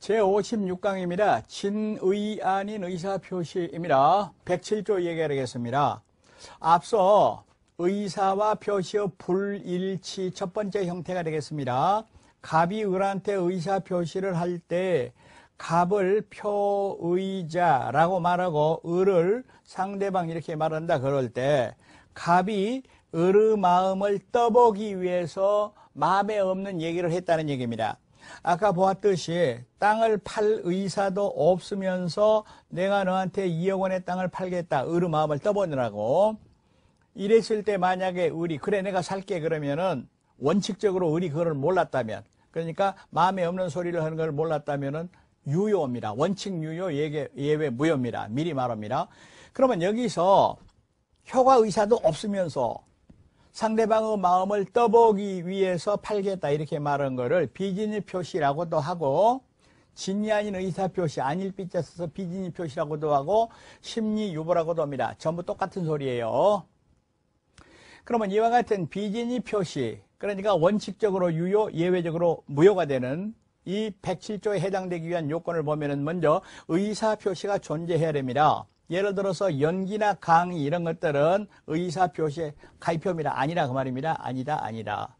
제56강입니다. 진의 아닌 의사표시입니다. 107조 얘기하겠습니다. 앞서 의사와 표시의 불일치 첫 번째 형태가 되겠습니다. 갑이 을한테 의사표시를 할 때 갑을 표의자라고 말하고 을을 상대방 이렇게 말한다 그럴 때 갑이 을의 마음을 떠보기 위해서 마음에 없는 얘기를 했다는 얘기입니다. 아까 보았듯이 땅을 팔 의사도 없으면서 내가 너한테 2억 원의 땅을 팔겠다. 을의 마음을 떠보느라고. 이랬을 때 만약에 을이 그래 내가 살게 그러면은 원칙적으로 을이 그걸 몰랐다면 그러니까 마음에 없는 소리를 하는 걸 몰랐다면은 유효입니다. 원칙 유효 예외 무효입니다. 미리 말합니다. 그러면 여기서 효과 의사도 없으면서 상대방의 마음을 떠보기 위해서 팔겠다 이렇게 말한 거를 비진의 표시라고도 하고 진이 아닌 의사표시 아닐 삐자 써서 비진의 표시라고도 하고 심리유보라고도 합니다. 전부 똑같은 소리예요. 그러면 이와 같은 비진의 표시 그러니까 원칙적으로 유효 예외적으로 무효가 되는 이 107조에 해당되기 위한 요건을 보면은 먼저 의사표시가 존재해야 됩니다. 예를 들어서 연기나 강의 이런 것들은 의사표시의 가입표입니다. 아니라 그 말입니다. 아니다.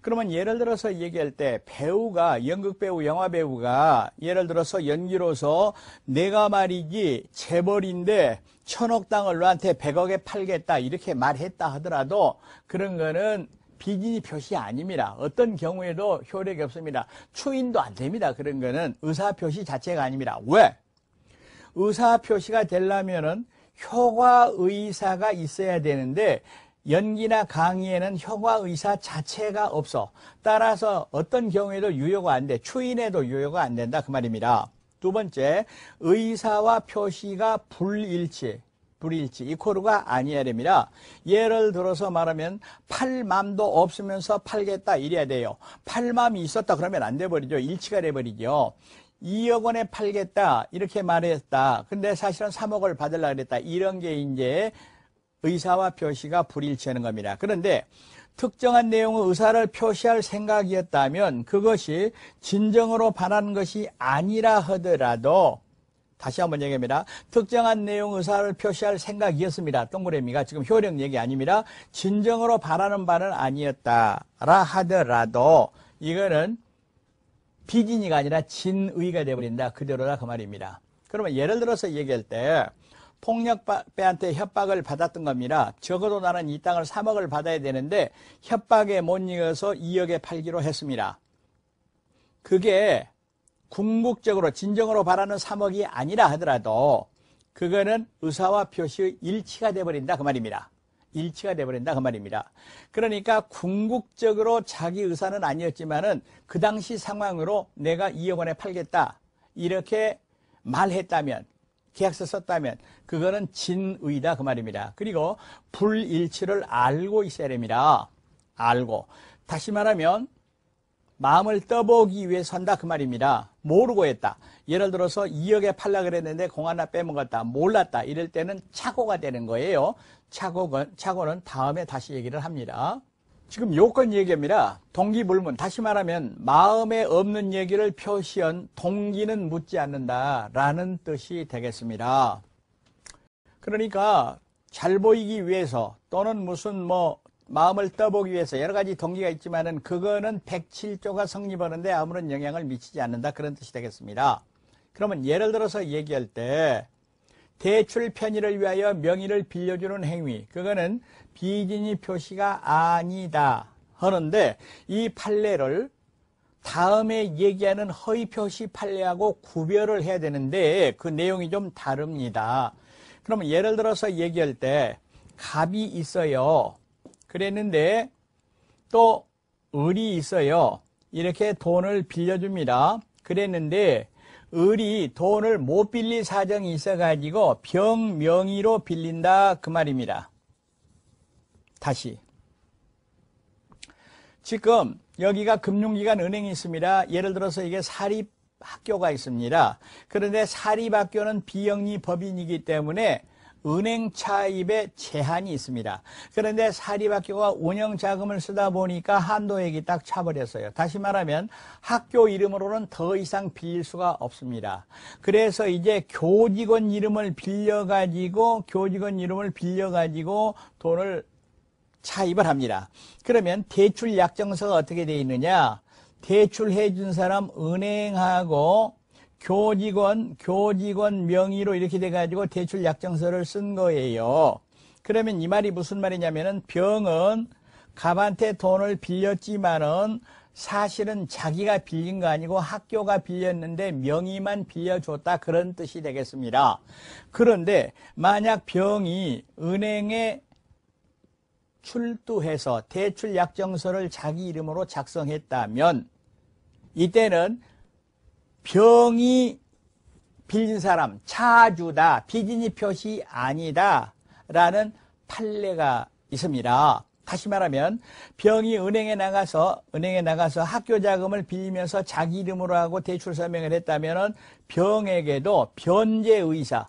그러면 예를 들어서 얘기할 때 배우가 연극배우 영화배우가 예를 들어서 연기로서 내가 말이지 재벌인데 1000억 땅을 너한테 100억에 팔겠다 이렇게 말했다 하더라도 그런 거는 비진의 표시 아닙니다. 어떤 경우에도 효력이 없습니다. 추인도 안 됩니다. 그런 거는 의사표시 자체가 아닙니다. 왜? 의사표시가 되려면은 효과의사가 있어야 되는데 연기나 강의에는 효과의사 자체가 없어. 따라서 어떤 경우에도 유효가 안 돼. 추인에도 유효가 안 된다. 그 말입니다. 두 번째, 의사와 표시가 불일치, 이코르가 아니어야 됩니다. 예를 들어서 말하면 팔맘도 없으면서 팔겠다 이래야 돼요. 팔맘이 있었다 그러면 안 돼버리죠. 일치가 돼버리죠. 2억 원에 팔겠다 이렇게 말했다. 근데 사실은 3억을 받으려고 그랬다. 이런 게 이제 의사와 표시가 불일치하는 겁니다. 그런데 특정한 내용의 의사를 표시할 생각이었다면 그것이 진정으로 바라는 것이 아니라 하더라도 다시 한번 얘기합니다. 특정한 내용 의사를 표시할 생각이었습니다. 동그라미가 지금 효력 얘기 아닙니다. 진정으로 바라는 바는 아니었다라 하더라도 이거는 비진이가 아니라 진의가 되어버린다. 그대로다 그 말입니다. 그러면 예를 들어서 얘기할 때 폭력배한테 협박을 받았던 겁니다. 적어도 나는 이 땅을 3억을 받아야 되는데 협박에 못 이겨서 2억에 팔기로 했습니다. 그게 궁극적으로 진정으로 바라는 3억이 아니라 하더라도 그거는 의사와 표시의 일치가 되어버린다 그 말입니다. 일치가 되어버린다 그 말입니다. 그러니까 궁극적으로 자기 의사는 아니었지만은 그 당시 상황으로 내가 2억 원에 팔겠다 이렇게 말했다면 계약서 썼다면 그거는 진의다 그 말입니다. 그리고 불일치를 알고 있어야 됩니다. 알고 다시 말하면 마음을 떠보기 위해서 한다 그 말입니다. 모르고 했다. 예를 들어서 2억에 팔라 그랬는데 공 하나 빼먹었다. 몰랐다. 이럴 때는 착오가 되는 거예요. 착오는 다음에 다시 얘기를 합니다. 지금 요건 얘기입니다. 동기불문. 다시 말하면 마음에 없는 얘기를 표시한 동기는 묻지 않는다라는 뜻이 되겠습니다. 그러니까 잘 보이기 위해서 또는 무슨 마음을 떠보기 위해서 여러 가지 동기가 있지만은 그거는 107조가 성립하는데 아무런 영향을 미치지 않는다 그런 뜻이 되겠습니다. 그러면 예를 들어서 얘기할 때 대출 편의를 위하여 명의를 빌려주는 행위 그거는 비진의 표시가 아니다 하는데 이 판례를 다음에 얘기하는 허위 표시 판례하고 구별을 해야 되는데 그 내용이 좀 다릅니다. 그러면 예를 들어서 얘기할 때 갑이 있어요. 그랬는데 또 을이 있어요. 이렇게 돈을 빌려줍니다. 그랬는데 을이 돈을 못 빌릴 사정이 있어가지고 병명의로 빌린다 그 말입니다. 다시 지금 여기가 금융기관 은행이 있습니다. 예를 들어서 이게 사립학교가 있습니다. 그런데 사립학교는 비영리 법인이기 때문에 은행 차입에 제한이 있습니다. 그런데 사립학교가 운영 자금을 쓰다 보니까 한도액이 딱 차버렸어요. 다시 말하면 학교 이름으로는 더 이상 빌릴 수가 없습니다. 그래서 이제 교직원 이름을 빌려가지고 돈을 차입을 합니다. 그러면 대출 약정서가 어떻게 되어 있느냐? 대출해 준 사람 은행하고 교직원 명의로 이렇게 돼가지고 대출 약정서를 쓴 거예요. 그러면 이 말이 무슨 말이냐면은 병은 갑한테 돈을 빌렸지만은 사실은 자기가 빌린 거 아니고 학교가 빌렸는데 명의만 빌려줬다 그런 뜻이 되겠습니다. 그런데 만약 병이 은행에 출두해서 대출 약정서를 자기 이름으로 작성했다면 이때는 병이 빌린 사람, 차주다, 비진이 표시 아니다 라는 판례가 있습니다. 다시 말하면 병이 은행에 나가서 학교 자금을 빌리면서 자기 이름으로 하고 대출 서명을 했다면 병에게도 변제의사,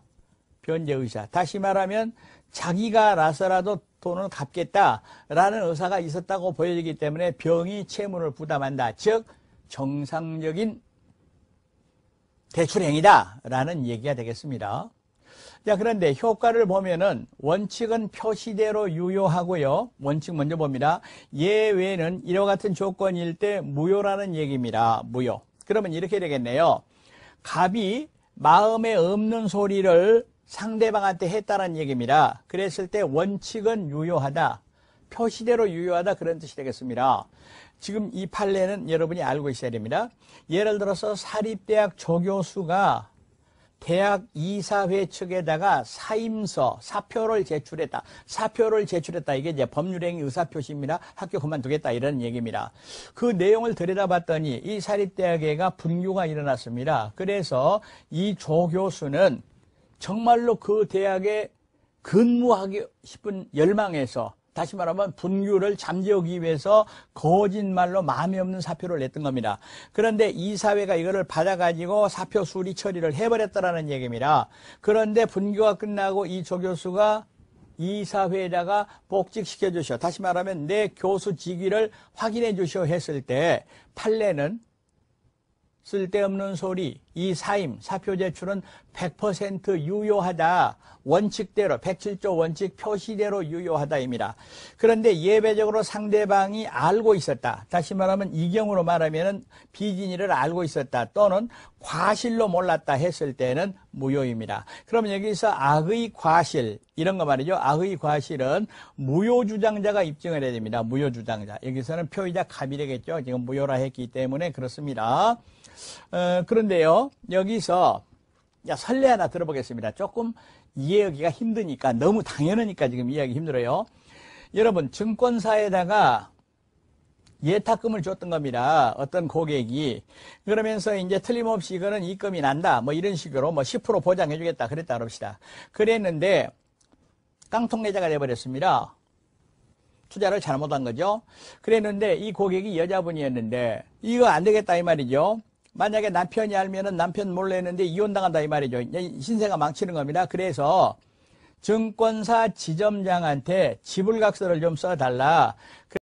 다시 말하면 자기가 나서라도 돈을 갚겠다라는 의사가 있었다고 보여지기 때문에 병이 채무를 부담한다. 즉 정상적인 대출행위다라는 얘기가 되겠습니다. 자, 그런데 효과를 보면은 원칙은 표시대로 유효하고요. 원칙 먼저 봅니다. 예외는 이와 같은 조건일 때 무효라는 얘기입니다. 무효. 그러면 이렇게 되겠네요. 갑이 마음에 없는 소리를 상대방한테 했다는 얘기입니다. 그랬을 때 원칙은 유효하다. 표시대로 유효하다 그런 뜻이 되겠습니다. 지금 이 판례는 여러분이 알고 있어야 됩니다. 예를 들어서 사립대학 조교수가 대학 이사회 측에다가 사표를 제출했다. 이게 이제 법률행위 의사표시입니다. 학교 그만두겠다 이런 얘기입니다. 그 내용을 들여다봤더니 이 사립대학에가 분규가 일어났습니다. 그래서 이 조교수는 정말로 그 대학에 근무하기 싶은 열망에서 다시 말하면 분규를 잠재우기 위해서 거짓말로 마음에 없는 사표를 냈던 겁니다. 그런데 이사회가 이거를 받아가지고 사표 수리 처리를 해버렸다라는 얘기입니다. 그런데 분규가 끝나고 이 조교수가 이사회에다가 복직시켜 주시오. 다시 말하면 내 교수 직위를 확인해 주시오 했을 때 판례는 쓸데없는 소리, 이 사표 제출은 100% 유효하다. 원칙대로 107조 원칙 표시대로 유효하다입니다. 그런데 예외적으로 상대방이 알고 있었다. 다시 말하면 이 경우로 말하면 비진이를 알고 있었다. 또는 과실로 몰랐다 했을 때는 무효입니다. 그러면 여기서 악의 과실 이런 거 말이죠. 악의 과실은 무효주장자가 입증을 해야 됩니다. 무효주장자. 여기서는 표의자 갑이 되겠죠. 지금 무효라 했기 때문에 그렇습니다. 그런데요. 여기서 설례 하나 들어보겠습니다. 조금 이해하기가 힘드니까 너무 당연하니까 지금 이해하기 힘들어요. 여러분 증권사에다가 예탁금을 줬던 겁니다. 어떤 고객이. 그러면서 이제 틀림없이 이거는 입금이 난다. 뭐 이런 식으로 10% 보장해 주겠다. 그랬다 그럽시다. 그랬는데 깡통내자가 돼버렸습니다. 투자를 잘못한 거죠. 그랬는데 이 고객이 여자분이었는데 이거 안 되겠다 이 말이죠. 만약에 남편이 알면은 남편 몰래 했는데 이혼당한다 이 말이죠. 신세가 망치는 겁니다. 그래서 증권사 지점장한테 지불각서를 좀 써달라.